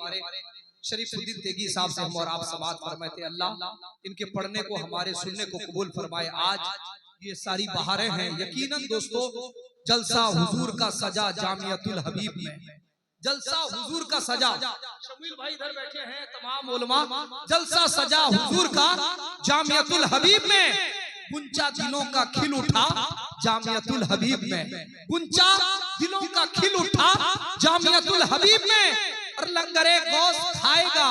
हमारे शरीफुद्दीन तेगी साहब से हम और आप समात फरमाते अल्लाह इनके पढ़ने को हमारे सुनने को कबूल फरमाए। आज ये सारी बहारें हैं, यकीनन दोस्तों जलसा हुजूर का सजा जामियतुल हबीब में, जलसा हुजूर का सजा। शमील भाई इधर बैठे हैं, तमाम उलमा, जलसा सजा हुजूर का जामियतुल हबीब में। गुंचा दिलों का खिल उठा जामियतुल हबीब में, गुंचा दिलों का खिल उठा जामियतुल हबीब में। और लंगरे गोश्त खाएगा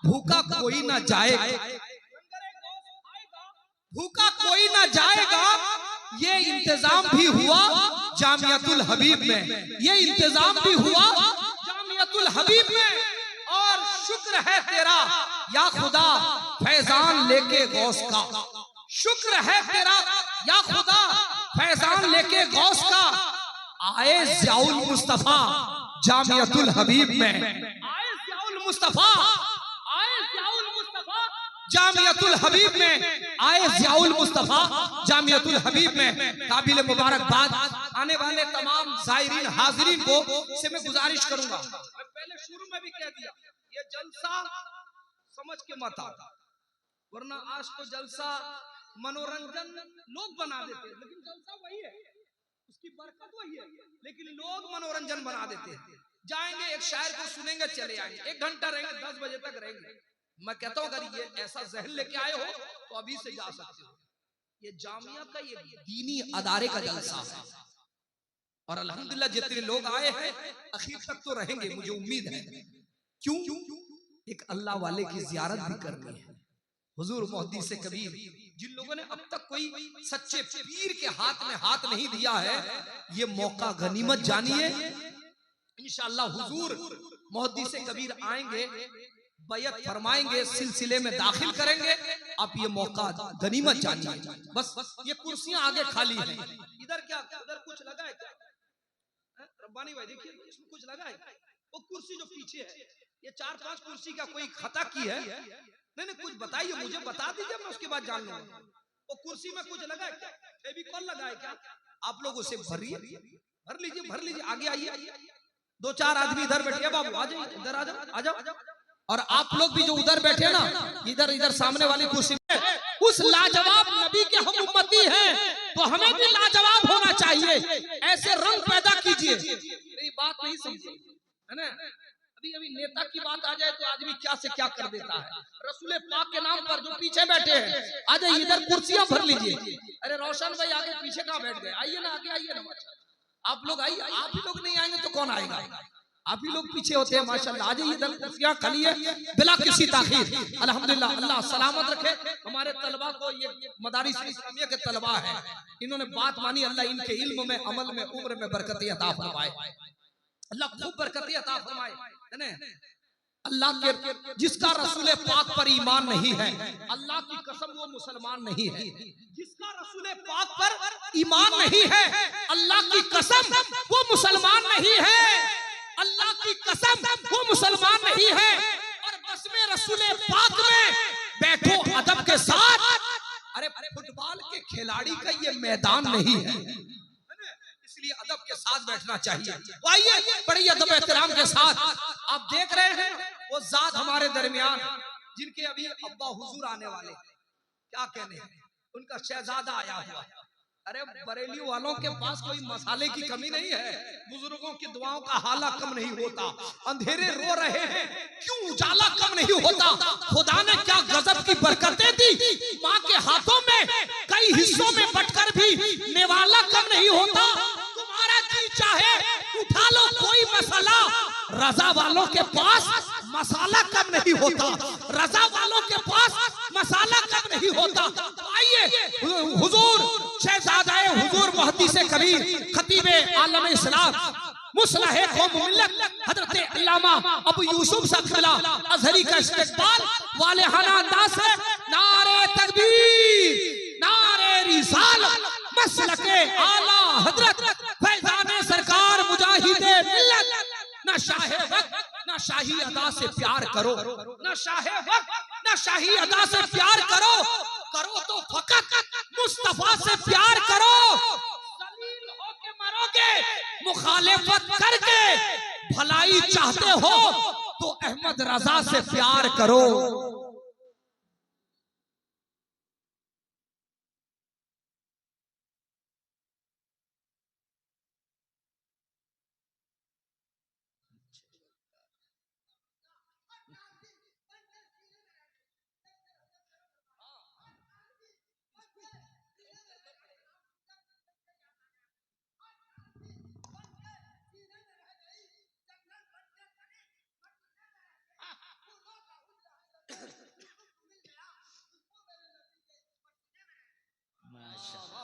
भूखा कोई ना जाएगा, भूखा कोई ना जाएगा। ये इंतजाम भी हुआ जामियतुल हबीब में, ये इंतजाम भी हुआ जामियतुल हबीब में। और शुक्र है तेरा या खुदा फैजान लेके गौस का, शुक्र है तेरा या खुदा फैजान लेके गौस का। आए ज़ियाउल मुस्तफा जामियतुल हबीब में, आए ज़ियाउल मुस्तफा, आए ज़ियाउल मुस्तफा जामियतुल हबीब में, आए ज़ियाउल मुस्तफा जामियतुल हबीब में। काबिल मुबारकबाद आने वाले तमाम ज़ायरीन हाज़रीन को से मैं गुजारिश करूंगा, मैं पहले शुरू में भी कह दिया ये जलसा समझ के मत आ, वरना आज तो जलसा मनोरंजन लोग बना देते हैं, लेकिन जलसा वही है, उसकी बरकत वही है, लेकिन लोग मनोरंजन बना देते हैं। जाएंगे एक शायर को सुनेंगे चले आएंगे, 1 घंटा रहेंगे, 10 बजे तक रहेंगे। मैं कहता हूँ अगर ये ऐसा जहन लेके आए हो तो अभी से जा सकते हो। ये जामिया का ये दीनी अदारे का जलसा है और अल्हम्दुलिल्लाह जितने लोग आए हैं आखिर तक तो रहेंगे, मुझे उम्मीद है। क्यों? एक अल्लाह वाले की जियारत भी करनी है। हुजूर मुहद्दिस कबीर, जिन लोगों ने अब तक कोई सच्चे पीर के हाथ में हाथ नहीं दिया है, ये मौका गनीमत जानिए। इंशाअल्लाह हुजूर मुहद्दिस कबीर आएंगे, बैयत फरमाएंगे, सिलसिले में दाखिल करेंगे। आप ये मौका गनीमत जानिए। बस ये कुर्सियां आगे खाली हैं, इधर क्या उधर कुछ लगा है क्या? रब्बानी भाई देखिए इसमें कुछ लगा है, वो कुर्सी जो पीछे है ये 4-5 कुर्सी का कोई खता की है? नहीं कुछ बताइए, मुझे बता दीजिए, मैं उसके बाद जान लूंगा। वो कुर्सी में कुछ लगा है क्या? फेविकॉल लगा है क्या? आप लोग उसे भर लीजिए, भर लीजिए, आगे आइए। 2-4 आदमी इधर बैठिए, बाबू आ जाइए, इधर आ जाओ। और आप लोग भी जो उधर बैठे ना, इधर सामने वाली कुर्सी में, उस लाजवाब नबी के हम उम्मती हैं तो हमें भी लाजवाब होना चाहिए। ऐसे रंग पैदा कीजिए। मेरी बात नहीं समझे है ना? अभी नेता की बात आ जाए तो आदमी क्या से क्या कर देता है। रसूल पाक के नाम पर जो पीछे बैठे हैं, आ जाइए, इधर कुर्सियां भर लीजिए। अरे रोशन भाई आगे पीछे कहाँ बैठ गए? आइए ना, आगे आइए ना, आप लोग आइए। आप ही लोग नहीं आएंगे तो कौन आएगा? आप ही लोग पीछे होते हैं माशाल्लाह। आ जाइए, इधर कुर्सियां खाली है बिला किसी ताखीर। अल्हम्दुलिल्लाह, अल्लाह सलामत रखे हमारे तलबा को। ये मदारिस इस्लामिया के तलबा है, इन्होंने बात मानी। अल्लाह इनके इल्म में, अमल में, उम्र में बरकतें अता फरमाए, अल्लाह खूब बरकतें अता फरमाए। अल्लाह के जिसका रसूल पाक पर ईमान नहीं है, अल्लाह की कसम वो मुसलमान नहीं है। जिसका रसूल पाक पर ईमान नहीं है, अल्लाह की कसम वो मुसलमान नहीं है। अल्लाह की कसम वो मुसलमान नहीं है। और बस में रसूल पाक में बैठो अदब के साथ। अरे फुटबॉल के खिलाड़ी का ये मैदान नहीं है, इसलिए अदब के साथ बैठना चाहिए। आइए बड़ी अदब एहतराम के साथ। आप देख रहे हैं वो जात हमारे दरमियान जिनके अभी अब्बा हुजूर आने वाले, क्या कहने हैं, उनका शहजादा आया हुआ। अरे बरेली वालों के पास कोई मसाले की कमी नहीं है, बुजुर्गों की दुआओं का हाला कम नहीं होता। अंधेरे रो रहे हैं, क्यों उजाला कम नहीं होता? खुदा ने क्या गजब की बरकतें दी। माँ के हाथों में कई हिस्सों में बंटकर भी निवाला कम नहीं होता। तुम्हारा जी चाहे उठा लो कोई मसाला, रजा वालों के पास मसाला कम नहीं होता। रजा वालों के पास मसाला कम नहीं होता। आइए हुजूर शहजादाए हुजूर मुहद्दिस कबीर खतीब आलम इस्लाम मुस्लह कौम मिल्लत हजरत अल्लामा अबू यूसुफ सखला अजहरी का इस्तकबाल वाले हना अंदाज से नारे तकबीर, नारे रिसालत, मसलके आला हजरत फैजाने सरकार मुजाहिदे मिल्लत। ना शाहे वक्त ना शाही अदा से प्यार करो, ना शाहे वक्त ना शाही अदा से प्यार करो, करो तो फकत मुस्तफा से प्यार करो। जलील होके मरोगे मुखालिफत करके, भलाई चाहते हो तो अहमद अहमद रजा से प्यार करो।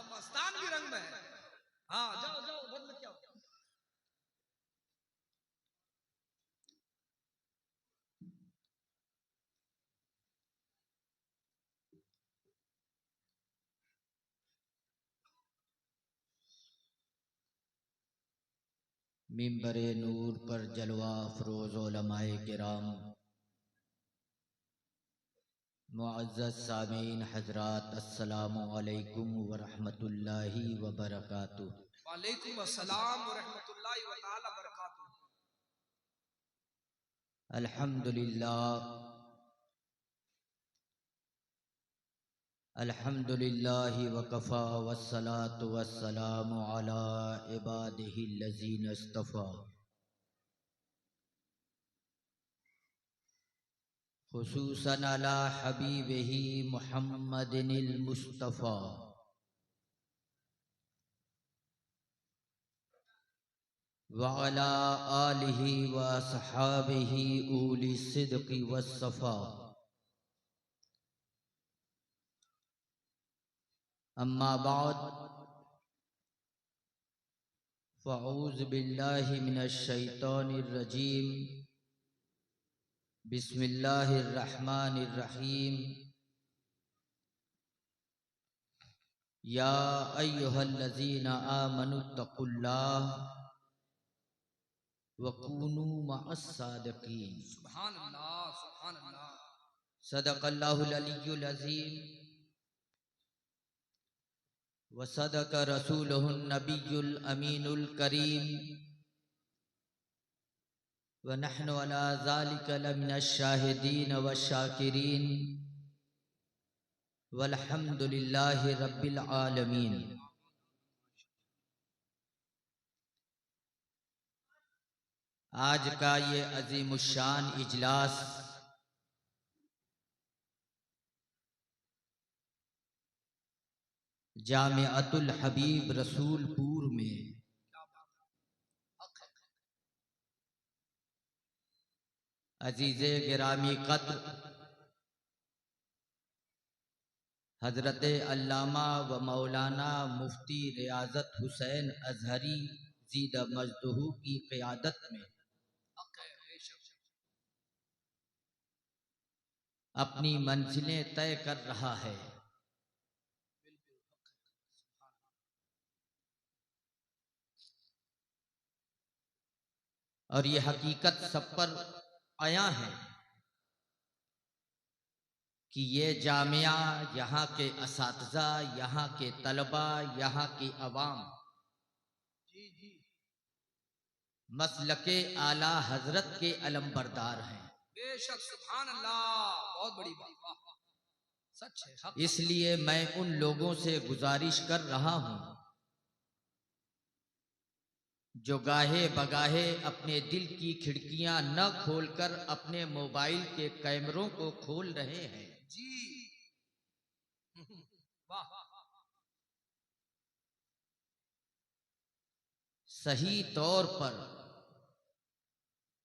मस्तान भी रंग में है। हाँ जाओ जाओ उधर में क्या हो? मिंबरे नूर पर जलवा अफरोज़ उलमाए किराम, मुअज़्ज़ज़ सामीन हज़रात, अस्सलामु अलैकुम व रहमतुल्लाहि व बरकातुहू। वालेकुम अस्सलाम व रहमतुल्लाहि व तआला बरकातुहू। अल्हम्दुलिल्लाह अल्हम्दुलिल्लाहि व कफ़ा वस्सलातु वस्सलामु अला इबादिहिल्लज़ीना इस्तफ़ा, खुसूसन अला हबीबिही मुहम्मदिनिल मुस्तफ़ा, व अला आलिहि व अस्हाबिहि उली सिद्क़ि वस्सफ़ा। अम्मा बाद, फ़अऊज़ु बिल्लाहि मिनश शैतानिर रजीम, बिस्मिल्लाहिर रहमानिर रहीम। या अय्युहल्लज़ीना आमनुत्तक़ुल्लाह व कूनू मअस सादिक़ीन। सुभान अल्लाह सुभान अल्लाह। सदक़ल्लाहुल अलिय्युल अज़ीम व सदक़ रसूलुहुन नबियुल अमीनुल करीम व नहनु अला ज़ालिका लमिनश शाहिदीन व शाकिरीन वल्हम्दुलिल्लाहि रब्बिल आलमीन। आज का ये अज़ीमुश्शान इजलास जामिअतुल हबीब रसूलपुर में अजीज़े गिरामी क़द्र हज़रत अल्लामा व मौलाना मुफ्ती रियाज़त हुसैन अज़हरी ज़ीदा मजदहू की क़ियादत में अपनी मंजिलें तय कर रहा है। और ये हकीकत सब पर आया है कि ये जामिया, यहाँ के असातिज़ा, यहाँ के तलबा, यहाँ की अवाम मसलके आला हजरत के अलमबरदार हैं। बेशक सुभान अल्लाह, बहुत बड़ी बात, सच है, हक। इसलिए मैं उन लोगों से गुजारिश कर रहा हूं जो गाहे बगाहे अपने दिल की खिड़कियां न खोलकर अपने मोबाइल के कैमरों को खोल रहे हैं। जी वाह। सही तौर पर,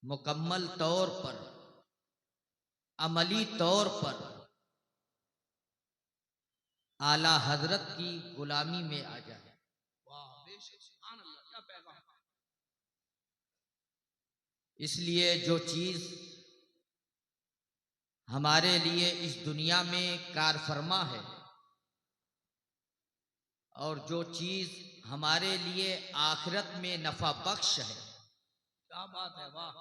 मुकम्मल तौर पर, अमली तौर पर आला हजरत की गुलामी में आ जाए। वाह बेशक सुभान अल्लाह, क्या पैगाम। इसलिए जो चीज हमारे लिए इस दुनिया में कारफरमा है और जो चीज हमारे लिए आखिरत में नफा बख्श है, क्या बात है, वाह।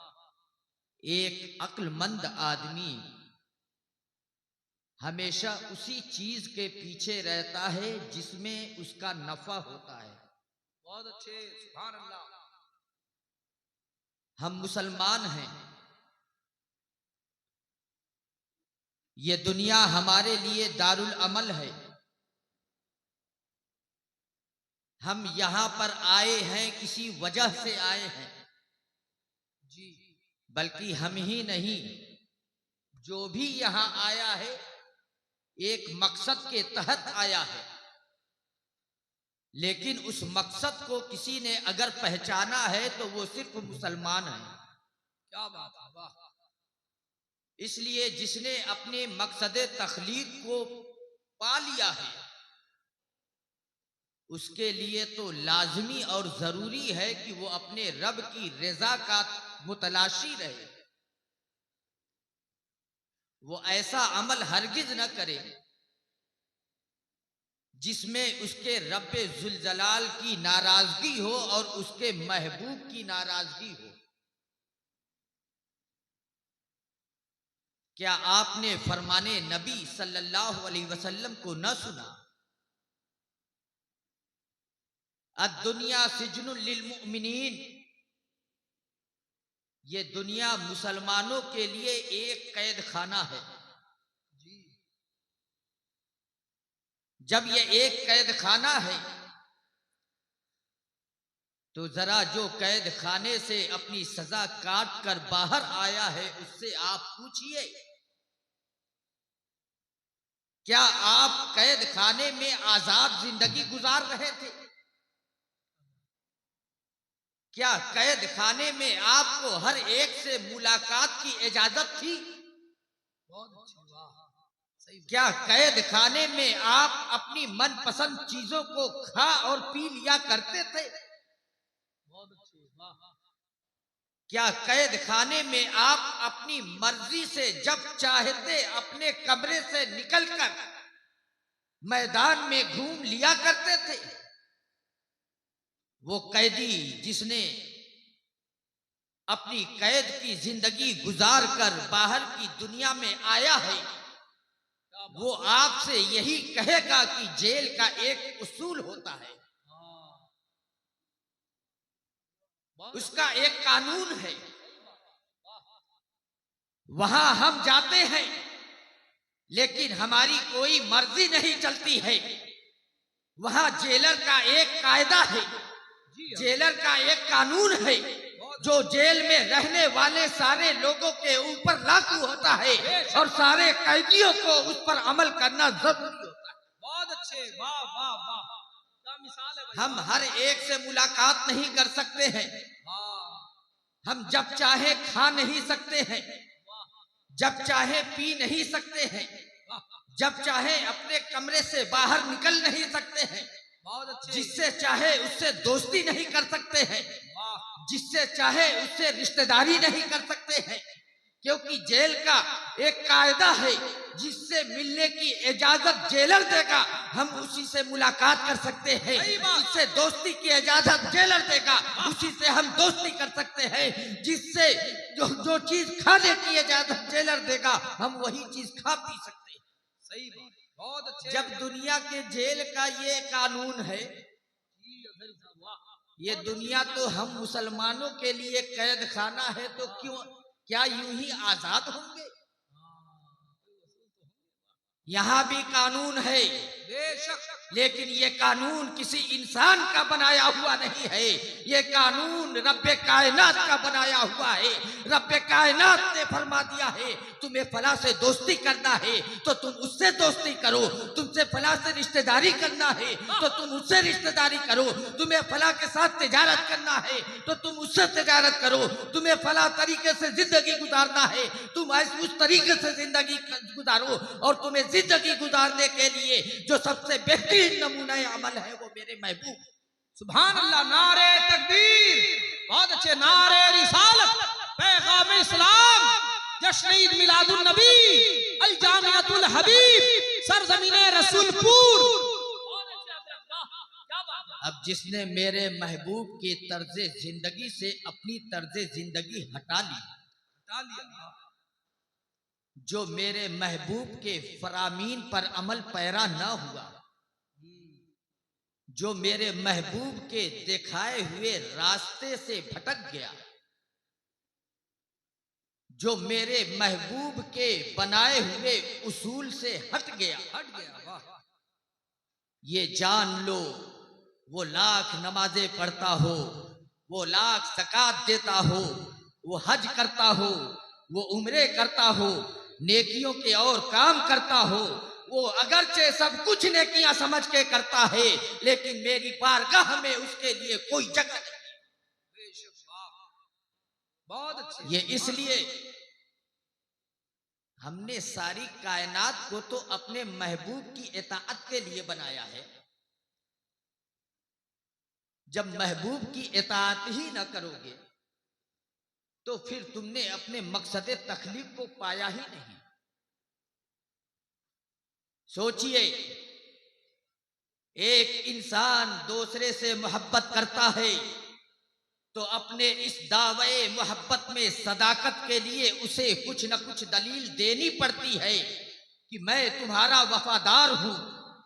एक अक्लमंद आदमी हमेशा उसी चीज के पीछे रहता है जिसमें उसका नफा होता है। बहुत अच्छे, सुभान अल्लाह। हम मुसलमान हैं, ये दुनिया हमारे लिए दारुल अमल है। हम यहां पर आए हैं, किसी वजह से आए हैं जी, बल्कि हम ही नहीं, जो भी यहां आया है एक मकसद के तहत आया है। लेकिन उस मकसद को किसी ने अगर पहचाना है तो वो सिर्फ मुसलमान है। क्या बात है, वाह। इसलिए जिसने अपने मकसद तखलीक को पा लिया है, उसके लिए तो लाजमी और जरूरी है कि वो अपने रब की रजा का मुतलाशी रहे। वो ऐसा अमल हरगिज न करे जिसमें उसके रब्बे जुलजलाल की नाराजगी हो और उसके महबूब की नाराजगी हो। क्या आपने फरमाने नबी सल्लल्लाहु अलैहि वसल्लम को न सुना? अद्दुनिया सिजनुल लिल मुमिनीन, ये दुनिया मुसलमानों के लिए एक कैद खाना है। जब ये एक कैद खाना है तो जरा जो कैद खाने से अपनी सजा काट कर बाहर आया है उससे आप पूछिए, क्या आप कैद खाने में आजाद जिंदगी गुजार रहे थे? क्या कैद खाने में आपको हर एक से मुलाकात की इजाजत थी? बहुत अच्छी, वाह, सही। क्या कैद खाने में आप अपनी मनपसंद चीजों को खा और पी लिया करते थे? बहुत अच्छी, वाह। क्या कैद खाने में आप अपनी मर्जी से जब चाहते अपने कमरे से निकलकर मैदान में घूम लिया करते थे? वो कैदी जिसने अपनी कैद की जिंदगी गुजार कर बाहर की दुनिया में आया है, वो आपसे यही कहेगा कि जेल का एक उसूल होता है, उसका एक कानून है। वहां हम जाते हैं लेकिन हमारी कोई मर्जी नहीं चलती है। वहां जेलर का एक कायदा है, जेलर का एक कानून है, जो जेल में रहने वाले सारे लोगों के ऊपर लागू होता है और सारे कैदियों को उस पर अमल करना जरूरी होता है। बहुत अच्छे, वाह वाह वाह, क्या मिसाल है भाई। हम हर एक से मुलाकात नहीं कर सकते हैं, हम जब चाहे खा नहीं सकते हैं, जब चाहे पी नहीं सकते हैं, जब चाहे अपने कमरे से बाहर निकल नहीं सकते हैं, बहुत अच्छे। जिससे चाहे उससे दोस्ती नहीं कर सकते हैं, जिससे चाहे उससे रिश्तेदारी नहीं कर सकते हैं, क्योंकि जेल का एक कायदा है, जिससे मिलने की इजाजत जेलर देगा हम उसी से मुलाकात कर सकते हैं, जिससे दोस्ती की इजाजत जेलर देगा उसी से हम दोस्ती कर सकते हैं, जिससे जो चीज खाने की इजाजत जेलर देगा हम वही चीज खा पी सकते हैं। सही बात, बहुत अच्छे। जब दुनिया के जेल का ये कानून है, ये दुनिया तो हम मुसलमानों के लिए कैद खाना है, तो क्यों क्या यूं ही आजाद होंगे? यहाँ भी कानून है, लेकिन ये कानून किसी इंसान का बनाया हुआ नहीं है, ये कानून रब्बे कायनात का बनाया हुआ है। रब्बे कायनात ने फरमा दिया है तुम्हें फला से दोस्ती करना है तो तुम उससे दोस्ती करो, तुमसे फला से रिश्तेदारी करना है तो तुम उससे रिश्तेदारी करो, तुम्हें फला के साथ तिजारत करना है तो तुम उससे तिजारत करो, तुम्हें फला तरीके से जिंदगी गुजारना है तुम उस तरीके से जिंदगी गुजारो, और तुम्हें जिंदगी गुजारने के लिए जो सबसे बेहतरीन नमूना अमल है वो मेरे महबूब। सुभान अल्लाह, नारे तकबीर, बहुत अच्छे, नारे रिसालत, पैगाम इस्लाम, जश्न ईद मिलादुन नबी, अल जामियातुल हबीब, सरजमीने रसूलपुर। अब जिसने मेरे महबूब के तर्जे जिंदगी से अपनी तर्जे जिंदगी हटा ली, जो मेरे महबूब के फरामीन पर अमल पैरा न हुआ, जो मेरे महबूब के दिखाए हुए रास्ते से भटक गया, जो मेरे महबूब के बनाए हुए उसूल से हट गया, वाह। ये जान लो, वो लाख नमाजें पढ़ता हो, वो लाख ज़कात देता हो, वो हज करता हो, वो उम्रे करता हो, नेकियों के और काम करता हो, वो अगरचे सब कुछ नेकियां समझ के करता है, लेकिन मेरी बारगाह में उसके लिए कोई जगह नहीं। बहुत अच्छे। ये इसलिए हमने सारी कायनात को तो अपने महबूब की इताअत के लिए बनाया है। जब महबूब की इताअत ही ना करोगे तो फिर तुमने अपने मकसद तखलीक को पाया ही नहीं। सोचिए, एक इंसान दूसरे से मोहब्बत करता है तो अपने इस दावे मोहब्बत में सदाकत के लिए उसे कुछ न कुछ दलील देनी पड़ती है कि मैं तुम्हारा वफादार हूं,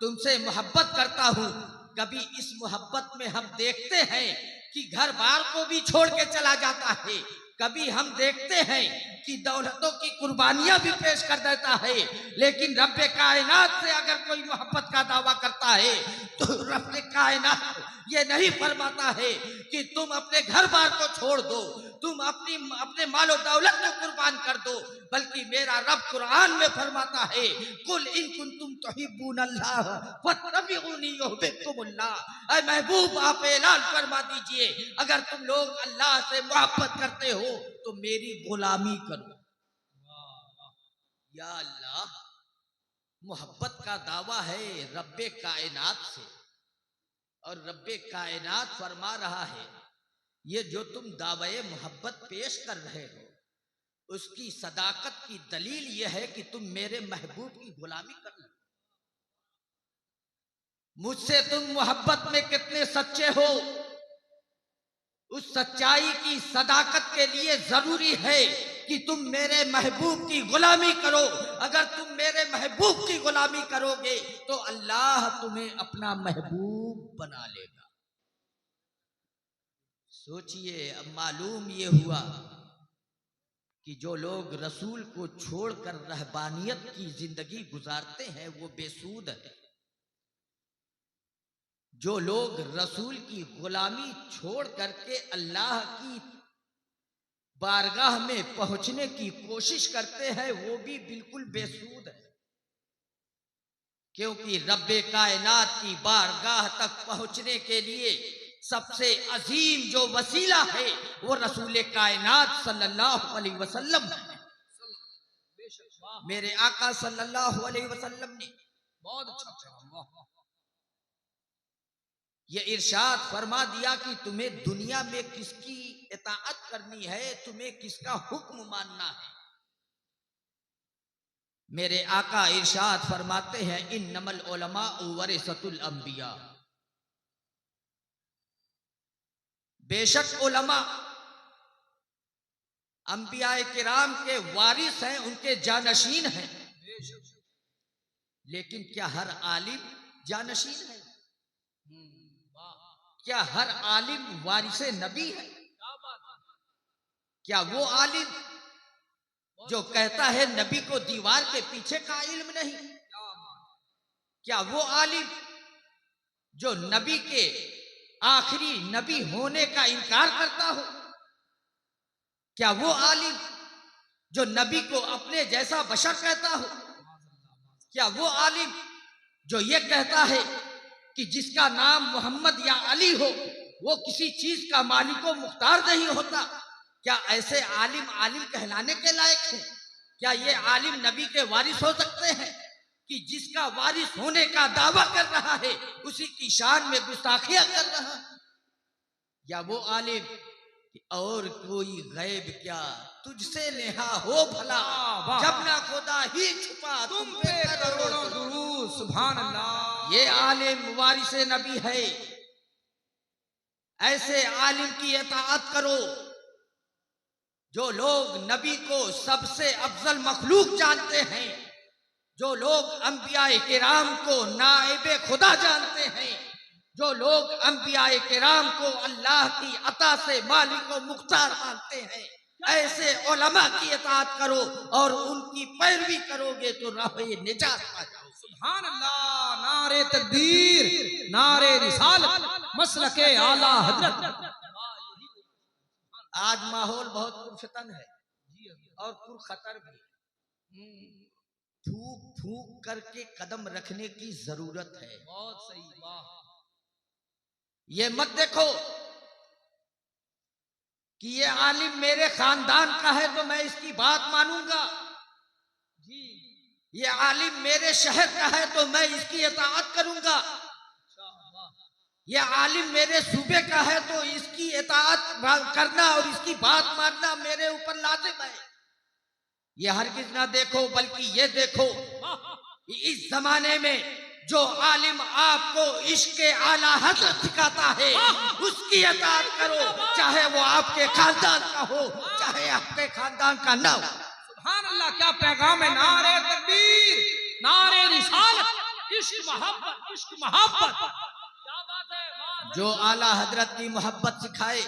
तुमसे मोहब्बत करता हूं। कभी इस मोहब्बत में हम देखते हैं कि घर बार को भी छोड़ के चला जाता है, कभी हम देखते हैं कि दौलतों की कुर्बानियां भी पेश कर देता है, लेकिन रब्बे कायनात से अगर कोई मोहब्बत का दावा करता है तो रब्बे कायनात ये नहीं फरमाता है कि तुम अपने घर बार को छोड़ दो, तुम अपने मालो दौलत को कुर्बान कर दो, बल्कि मेरा रब कुरान में फरमाता है, कुल इन कुंतुम तुहिब्बूनल्लाह फत्तबिऊनी युहब्बुकुमुल्लाह। ऐ महबूब, आप ऐलान फरमा दीजिए, अगर तुम लोग अल्लाह से मोहब्बत करते हो तो मेरी गुलामी करो। या अल्लाह, मोहब्बत का दावा है रब्बे कायनात से, और रब्बे कायनात फरमा रहा है ये जो तुम दावे मोहब्बत पेश कर रहे हो उसकी सदाकत की दलील यह है कि तुम मेरे महबूब की गुलामी कर लो। मुझसे तुम मोहब्बत में कितने सच्चे हो, उस सच्चाई की सदाकत के लिए जरूरी है कि तुम मेरे महबूब की गुलामी करो। अगर तुम मेरे महबूब की गुलामी करोगे तो अल्लाह तुम्हें अपना महबूब बना लेगा। सोचिए, अब मालूम ये हुआ कि जो लोग रसूल को छोड़कर रहबानियत की जिंदगी गुजारते हैं वो बेसूद है। जो लोग रसूल की गुलामी छोड़ करके अल्लाह की बारगाह में पहुंचने की कोशिश करते हैं वो भी बिल्कुल बेसूद है, क्योंकि रब्बे कायनात की बारगाह तक पहुंचने के लिए सबसे अजीम जो वसीला है वो रसूल कायनात सल्लल्लाहु अलैहि वसल्लम है। मेरे आका सल्लल्लाहु अलैहि वसल्लम ने बहुत अच्छा ये इरशाद फरमा दिया कि तुम्हें दुनिया में किसकी इताअत करनी है, तुम्हें किसका हुक्म मानना है। मेरे आका इरशाद फरमाते हैं, इन्नमल उलमा वरिसतुल अंबिया, बेशक उलमा अंबिया किराम के वारिस हैं, उनके जानशीन हैं। लेकिन क्या हर आलिम जानशीन है? क्या हर आलिम वारिसे नबी है? क्या वो आलिम जो कहता है नबी को दीवार के पीछे का इल्म नहीं? क्या वो आलिम जो नबी के आखिरी नबी होने का इनकार करता हो? क्या वो आलिम जो नबी को अपने जैसा बशर कहता हो? क्या वो आलिम जो ये कहता है कि जिसका नाम मोहम्मद या अली हो वो किसी चीज का मालिक व मुख्तार नहीं होता? क्या ऐसे आलिम आलिम कहलाने के लायक है? क्या ये आलिम नबी के वारिस हो सकते हैं कि जिसका वारिस होने का दावा कर रहा है उसी की शान में गुस्ताखियां कर रहा है? या वो आलिम और कोई गैब क्या तुझसे नेहा हो भला, जब ना खुदा ही छुपा तुम पे करोड़ों दुरूद सुभान अल्लाह। ये आलिम वारिसे नबी है। ऐसे आलिम की इताअत करो जो लोग नबी को सबसे अफजल मखलूक जानते हैं, जो लोग अंबिया किराम को नाइबे खुदा जानते हैं, जो लोग अंबिया किराम को अल्लाह की अता से मालिक व मुख्तार मानते हैं। ऐसे उलमा की इताअत करो और उनकी पैरवी करोगे तो राहे निजात पा जाओगे। सुभान अल्लाह, नारे तकबीर, नारे रिसालत, मसलके आला हजरत। आज माहौल बहुत पुरफितन है और पुरखतर भी। फूक फूक करके कदम रखने की जरूरत है। बहुत सही, वाह। ये मत देखो कि ये आलिम मेरे खानदान का है तो मैं इसकी बात मानूंगा, जी। ये आलिम मेरे शहर का है तो मैं इसकी इताअत करूंगा, ये आलिम मेरे सूबे का है तो इसकी इताअत करना और इसकी बात मानना मेरे ऊपर लाजिम है। ये हरगिज ना देखो, बल्कि ये देखो कि इस जमाने में जो आलिम आपको इश्क आला हज़रत सिखाता है उसकी इताअत करो, चाहे वो आपके खानदान का हो चाहे आपके खानदान का ना हो। सुभान अल्लाह, क्या पैगाम है। नारे तकबीर, नारे रिसालत, इश्क मोहब्बत, इश्क मोहब्बत। क्या बात है, वाह। जो आला हजरत की मोहब्बत सिखाए,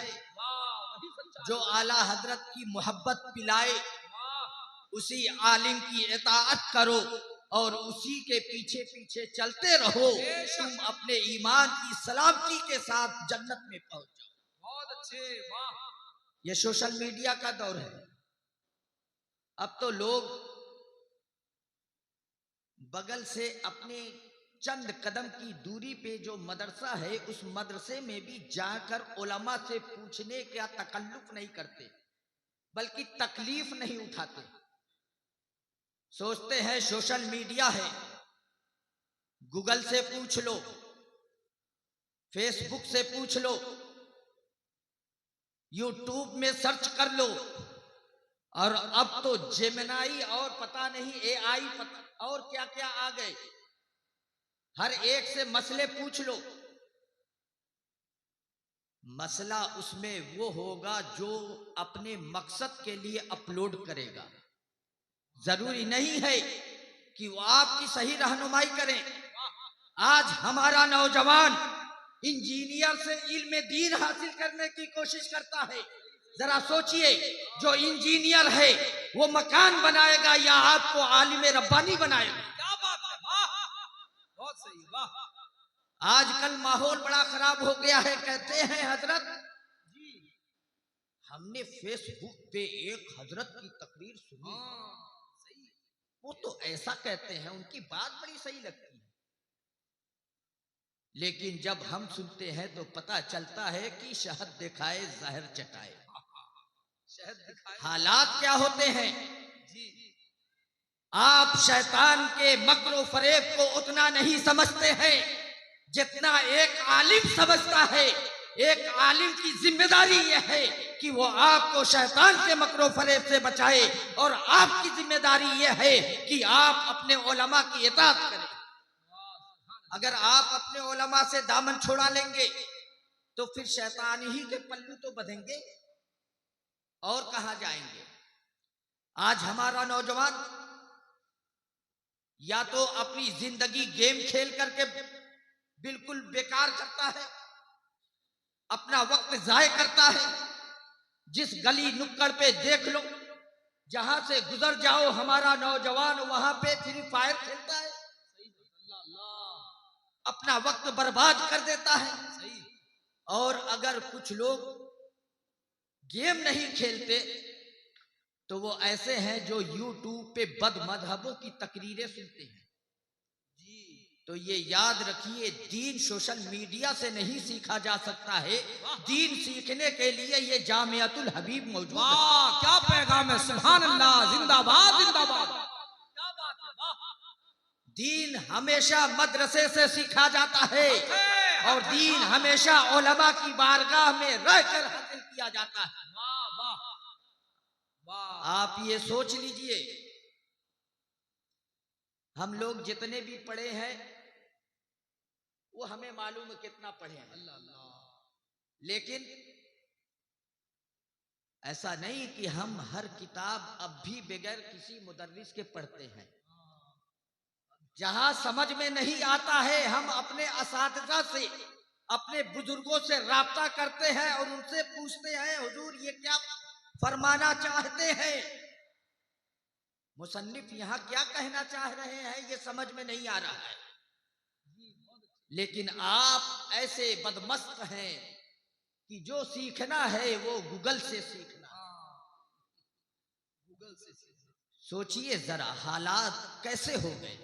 जो आला हजरत की मोहब्बत पिलाए, उसी आलिम की इताअत करो और उसी के पीछे पीछे चलते रहो। तुम अपने ईमान की सलामती के साथ जन्नत में पहुंच जाओ। बहुत अच्छे, वाह। ये सोशल मीडिया का दौर है। अब तो लोग बगल से अपने चंद कदम की दूरी पे जो मदरसा है उस मदरसे में भी जाकर उलमा से पूछने का तकल्लुफ नहीं करते, बल्कि तकलीफ नहीं उठाते। सोचते हैं सोशल मीडिया है, गूगल से पूछ लो, फेसबुक से पूछ लो, यूट्यूब में सर्च कर लो, और अब तो जेमिनाई और पता नहीं एआई और क्या क्या आ गए। हर एक से मसले पूछ लो, मसला उसमें वो होगा जो अपने मकसद के लिए अपलोड करेगा। जरूरी नहीं है कि वो आपकी सही रहनुमाई करें। आज हमारा नौजवान इंजीनियर से इल्म दीन हासिल करने की कोशिश करता है। जरा सोचिए, जो इंजीनियर है वो मकान बनाएगा या आपको आलिम रब्बानी बनाएगा? क्या बात है, वाह। बहुत सही, वाह। आजकल माहौल बड़ा खराब हो गया है। कहते हैं हजरत जी, हमने फेसबुक पे एक हजरत की तकरीर सुनी। सही। वो तो ऐसा कहते हैं, उनकी बात बड़ी सही लगती है, लेकिन जब हम सुनते हैं तो पता चलता है कि शहद दिखाए जहर चटाए। शहद दिखाए। हालात क्या होते हैं जी। आप शैतान के मक्र फरेब को उतना नहीं समझते हैं जितना एक आलिम समझता है। एक आलिम की जिम्मेदारी यह है कि वो आपको शैतान के मक्र फरेब से बचाए, और आपकी जिम्मेदारी यह है कि आप अपने उलमा की इताअत करें। अगर आप अपने उलमा से दामन छोड़ा लेंगे तो फिर शैतान ही के पल्लू तो बंधेंगे और कहां जाएंगे। आज हमारा नौजवान या तो अपनी जिंदगी गेम खेल करके बिल्कुल बेकार करता है, अपना वक्त जाय करता है। जिस गली नुक्कड़ पे देख लो, जहां से गुजर जाओ, हमारा नौजवान वहां पे फ्री फायर खेलता है, अपना वक्त बर्बाद कर देता है। और अगर कुछ लोग गेम नहीं खेलते तो वो ऐसे हैं जो यूट्यूब पे बदमज़हबों की तकरीरें सुनते हैं। तो ये याद रखिए, दीन सोशल मीडिया से नहीं सीखा जा सकता है। दीन सीखने के लिए ये जामियातुल हबीब मौजूद है। वाह, क्या पैगाम है। सुभान अल्लाह, जिंदाबाद जिंदाबाद। क्या बात है, वाह। दीन हमेशा मदरसे से सीखा जाता है और दीन हमेशा उलमा की बारगाह में रहकर हासिल किया जाता है। वाह वाह वाह। आप ये सोच लीजिए, हम लोग जितने भी पढ़े हैं वो हमें मालूम है कितना पढ़े हैं, अल्लाह अल्लाह। लेकिन ऐसा नहीं कि हम हर किताब अब भी बगैर किसी मुदर्रिस के पढ़ते हैं। जहां समझ में नहीं आता है हम अपने असातिज़ा से, अपने बुजुर्गों से राब्ता करते हैं और उनसे पूछते हैं, हुजूर ये क्या फरमाना चाहते हैं। मुसन्निफ यहां क्या कहना चाह रहे हैं ये समझ में नहीं आ रहा है, लेकिन आप ऐसे बदमस्त हैं कि जो सीखना है वो गूगल से सीखना। गूगल से सोचिए जरा हालात कैसे हो गए।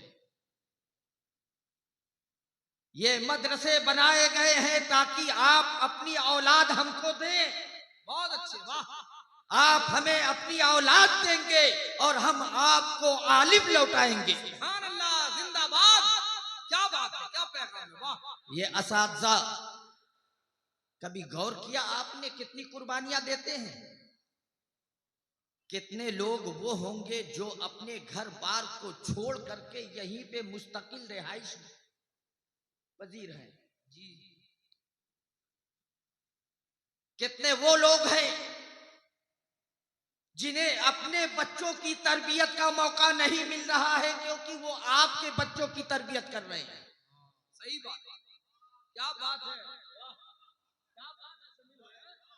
ये मदरसे बनाए गए हैं ताकि आप अपनी औलाद हमको दें। बहुत अच्छे, वाह। आप हमें अपनी औलाद देंगे और हम आपको आलिम लौटाएंगे। सुभान अल्लाह, जिंदाबाद। क्या बात है, क्या पैगाम है, वाह। ये असातिज़ा, कभी गौर किया आपने कितनी कुर्बानियां देते हैं? कितने लोग वो होंगे जो अपने घर बार को छोड़ करके यहीं पे मुस्तकिल रिहाइश वजीर हैं जी। कितने वो लोग हैं जिन्हें अपने बच्चों की तरबियत का मौका नहीं मिल रहा है क्योंकि वो आपके बच्चों की तरबियत कर रहे हैं। सही बात है, क्या बात है।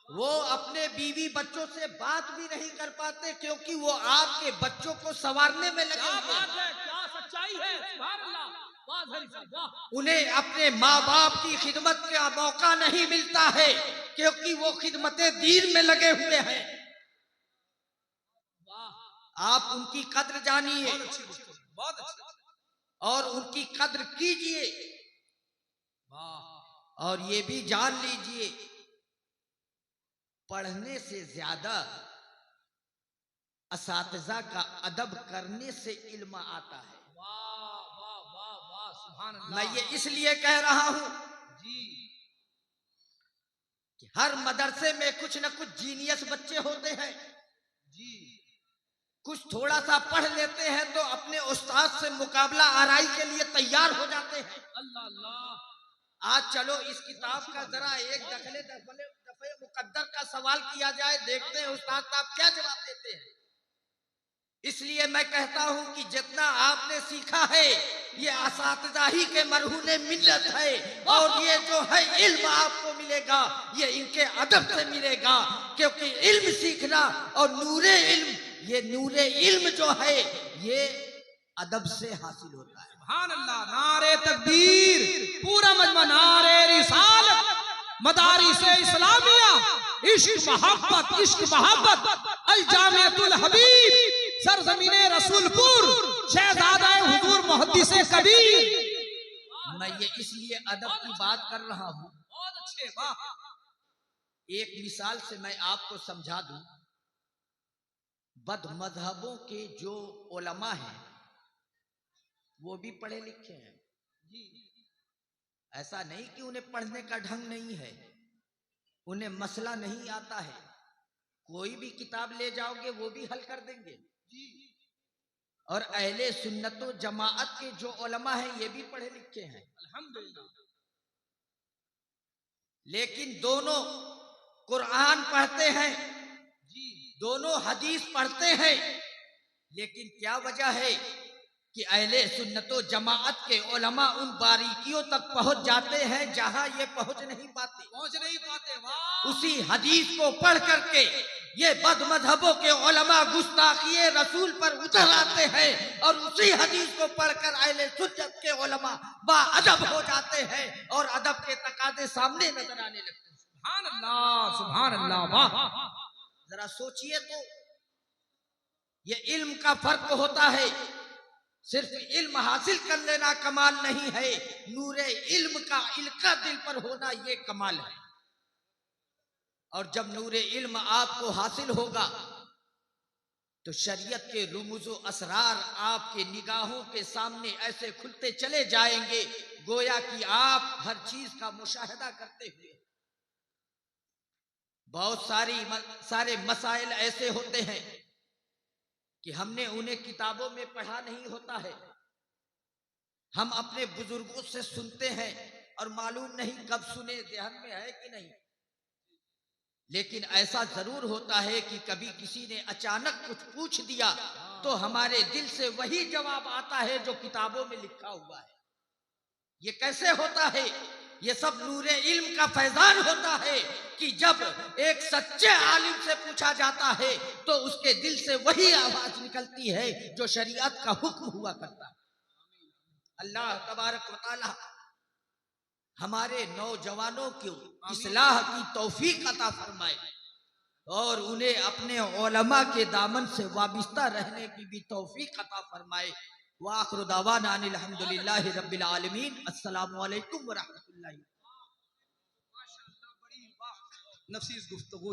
वो अपने बीवी बच्चों से बात भी नहीं कर पाते क्योंकि वो आपके बच्चों को संवारने में लगे क्या हुए बात है, क्या सच्चाई है। सुभान अल्लाह, वाह भाई साहब, वाह। उन्हें अपने माँ बाप की खिदमत का मौका नहीं मिलता है क्योंकि वो खिदमते दीन में लगे हुए हैं। आप उनकी कद्र जानिए, बहुत अच्छी, और उनकी कद्र कीजिए। और ये भी जान लीजिए पढ़ने से ज्यादा असातिज़ा का अदब करने से इल्म आता है। वाह वाह वाह वाह, सुभान अल्लाह। मैं ये इसलिए कह रहा हूं जी कि हर मदरसे में कुछ न कुछ जीनियस बच्चे होते हैं जी। कुछ थोड़ा सा पढ़ लेते हैं तो अपने उस्ताद से मुकाबला आराई के लिए तैयार हो जाते हैं। अल्लाह अल्लाह। आज चलो इस किताब का जरा एक दफे मुकद्दर का सवाल किया जाए, देखते हैं उस्ताद साहब क्या जवाब देते हैं। इसलिए मैं कहता हूं कि जितना आपने सीखा है ये असातिज़ा ही के मरहूने मिल्लत है, और ये जो है इल्म आपको मिलेगा ये इनके अदब से मिलेगा, क्योंकि इल्म सीखना और नूरे इल्म, ये नूरे इल्म जो है ये अदब से हासिल होता है। सुभान अल्लाह, नारे तकबीर, पूरा मजमा नारे रिसालत, मदारिस इस्लामिया, इश्क मोहब्बत, अल जामियतुल हबीब, सरजमीने रसूलपुर, शहजादा हुजूर मुहद्दिस कबीर। मैं ये इसलिए अदब की बात कर रहा हूँ, बहुत अच्छे, वाह। एक मिसाल से मैं आपको समझा दूं। बद मजहबों के जो उलमा हैं वो भी पढ़े लिखे हैं जी। ऐसा नहीं कि उन्हें पढ़ने का ढंग नहीं है, उन्हें मसला नहीं आता है, कोई भी किताब ले जाओगे वो भी हल कर देंगे जी। और अहले सुन्नतो जमाअत के जो उलमा हैं ये भी पढ़े लिखे हैं अल्हम्दुलिल्लाह। लेकिन दोनों कुरान पढ़ते हैं जी, दोनों हदीस पढ़ते हैं, लेकिन क्या वजह है कि अहले सुन्नतो जमाअत के उलमा उन बारीकियों तक पहुंच जाते हैं जहां ये पहुंच नहीं पाते। वाह। उसी हदीस को पढ़ करके ये बद मजहबों के उलमा गुस्ताखिए रसूल पर उतर आते हैं, और उसी हदीस को पढ़कर अहले सुन्नत के उलमा बाअदब हो जाते हैं और अदब के तकाजे सामने नजर आने लगते हैं। सुभान अल्लाह, सुभान अल्लाह, वाह। जरा सोचिए तो ये इल्म का फर्क होता है। सिर्फ इल्म हासिल कर लेना कमाल नहीं है, नूरे इल्म का इल्का दिल पर होना ये कमाल है। और जब नूरे इल्म आपको हासिल होगा तो शरीयत के रुमुज़ो असरार आपके निगाहों के सामने ऐसे खुलते चले जाएंगे गोया कि आप हर चीज का मुशाहिदा करते हुए। बहुत सारे मसाइल ऐसे होते हैं कि हमने उन्हें किताबों में पढ़ा नहीं होता है, हम अपने बुजुर्गों से सुनते हैं और मालूम नहीं कब सुने, ध्यान में है कि नहीं। लेकिन ऐसा जरूर होता है कि कभी किसी ने अचानक कुछ पूछ दिया तो हमारे दिल से वही जवाब आता है जो किताबों में लिखा हुआ है। ये कैसे होता है? ये सब नूरे इल्म का फैजान होता है कि जब एक सच्चे आलिम से पूछा जाता है तो उसके दिल से वही आवाज निकलती है जो शरीयत का हुक्म हुआ करता है। अल्लाह तबारक व तआला हमारे नौजवानों को इस्लाह की तौफीक अता फरमाए और उन्हें अपने उलमा के दामन से वाबिस्ता रहने की भी तौफीक अता फरमाए। व आखिरु दावाना अनिल हम्दुलिल्लाहि रब्बिल आलमीन। अस्सलामु अलैकुम व रहमतुल्लाहि। नफीस गुफ्तगू।